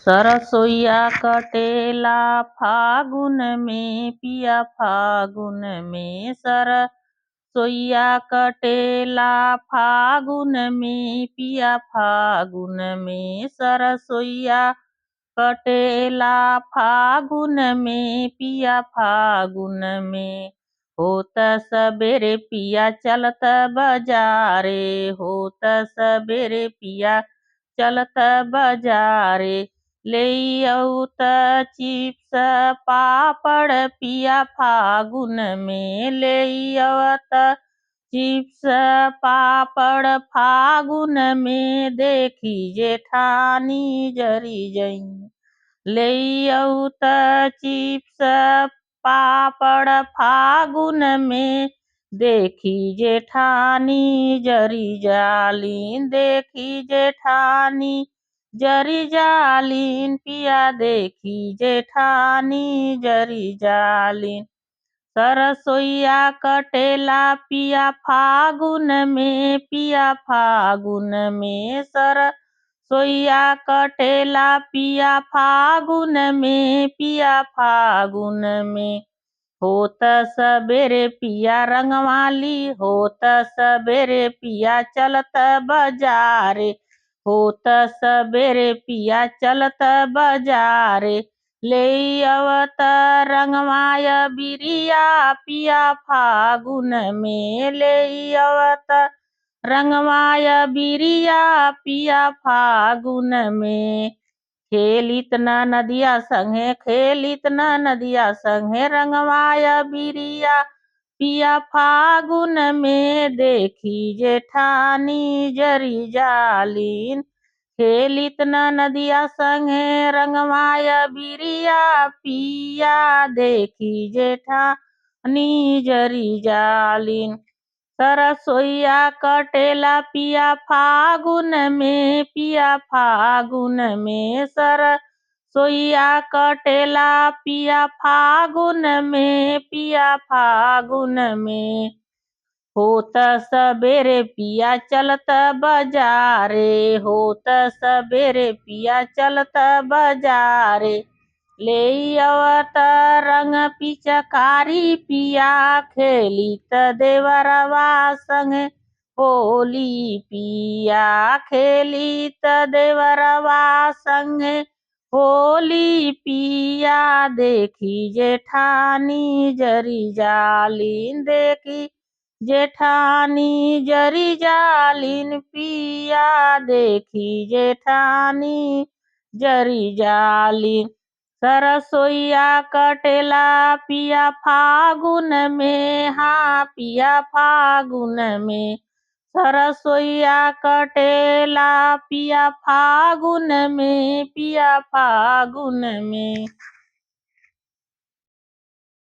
सरसोईया कटेला फागुन में पिया फागुन में सरसोईया कटेला फागुन में पिया फागुन में सरसोईया कटेला फागुन में पिया फागुन में। होत सबेरे पिया चलत बजारे, होत सबेरे पिया चलत बजारे। लेअउत चिप्स पापड़ पिया फागुन में, लेअवत चिप्स पापड़ फागुन में। देखी जेठानी जरी जई, लेअउत चिप्स पापड़ फागुन में। देखी जेठानी जरी जालीन, देखी जेठानी जरी जालीन पिया, देखी जेठानी जरी जालीन। सरसोईया कटेला पिया फागुन में, पिया फागुन में सरसोईया कटेला पिया फागुन में, पिया फागुन में। होत सबेरे पिया रंगवाली, होत सबेरे पिया चलत बजारे, होत सबेरे पिया चलत बजारे। लेअवत रंगवाय बिरिया पिया फागुन में, लेअवत रंगवाय बिरिया पिया फागुन में। खेलित नदिया संगे, खेलित नदिया संगे रंगवाय बिरिया पिया फागुन में। देखी जेठानी जरी जालीन, खेलित नदिया संगे रंगवाय बिरिया पिया, देखी जेठानी जरी जालीन। सरसोईया कटेला पिया फागुन में, पिया फागुन में सरसोईया कटेला पिया फागुन में, पिया फागुन में। होत सबेरे पिया चलत बजारे, होत सबेरे पिया चलत बजारे। लेअवत रंग पिचकारी पिया, खेलित देवरवा संगे होली पिया, खेलित देवरवा संगे होली पिया। देखी जेठानी जरी जालीन, देखी जेठानी जरी जालीन पिया, देखी जेठानी जरी जालीन। सरसोईया कटेला पिया फागुन में, हाँ पिया फागुन में सरसोईया कटेला पिया फागुन में, पिया फागुन में।